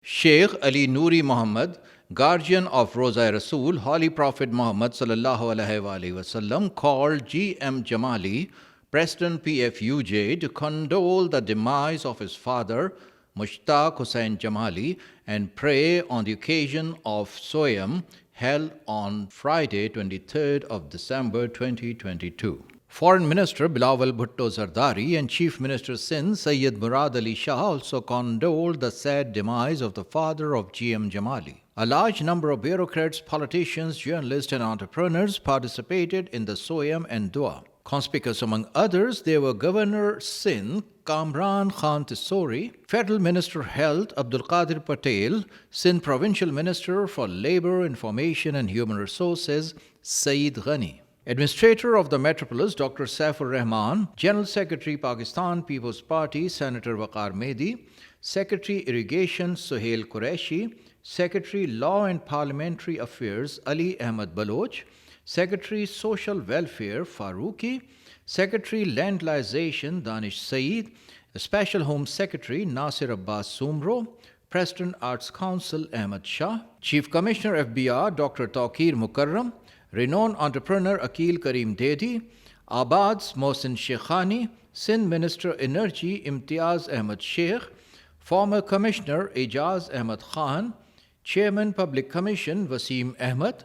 Shaikh Ali Noori Mohammad, guardian of Roza-e-Rasool Holy Prophet Muhammad sallallahu alaihi wasallam, called G M Jamali, President PFUJ, to condole the demise of his father, Mushtaq Hussain Jamali, and pray on the occasion of Soyem, held on Friday, 23rd of December 2022. Foreign Minister Bilawal Bhutto Zardari and Chief Minister Sindh Syed Murad Ali Shah also condoled the sad demise of the father of G M Jamali. A large number of bureaucrats, politicians, journalists, and entrepreneurs participated in the Soyem and Dua. Conspicuous among others, there were Governor Sindh Kamran Tessori, Federal Minister Health Abdul Qadir Patel, Sindh Provincial Minister for Labour, Information and Human Resources Saeed Ghani, Administrator of the Metropolis Dr. Saif-ur-Rahman, General Secretary Pakistan People's Party Senator Waqar Mehdi, Secretary Irrigation Suhail Qureshi, Secretary Law and Parliamentary Affairs Ali Ahmed Baloch, Secretary Social Welfare Farooqi, Secretary Landization Danish Saeed, Special Home Secretary Nasir Abbas Sumro, President Arts Council Ahmed Shah, Chief Commissioner FBR Dr. Tawqir Mukarram, renowned entrepreneur Akil Karim Dedi, Abad's Mohsin Sheikhani, Sindh Minister Energy Imtiaz Ahmed Sheikh, former Commissioner Ejaz Ahmed Khan, Chairman Public Commission Wasim Ahmed,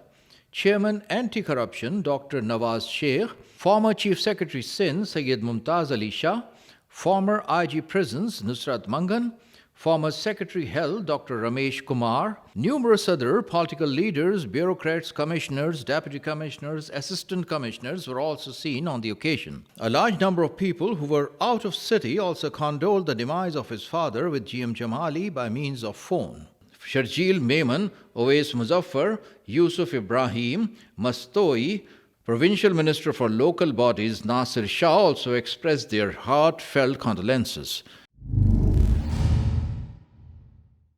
Chairman Anti-Corruption Dr. Nawaz Sheikh, former Chief Secretary Sindh Syed Mumtaz Ali Shah, former IG Prisons Nusrat Mangan, former Secretary Health Dr. Ramesh Kumar, numerous other political leaders, bureaucrats, commissioners, deputy commissioners, assistant commissioners were also seen on the occasion. A large number of people who were out of city also condoled the demise of his father with G M Jamali by means of phone. Sharjeel Maiman, Owais Muzaffar, Yusuf Ibrahim, Mastoi, Provincial Minister for Local Bodies Nasir Shah also expressed their heartfelt condolences.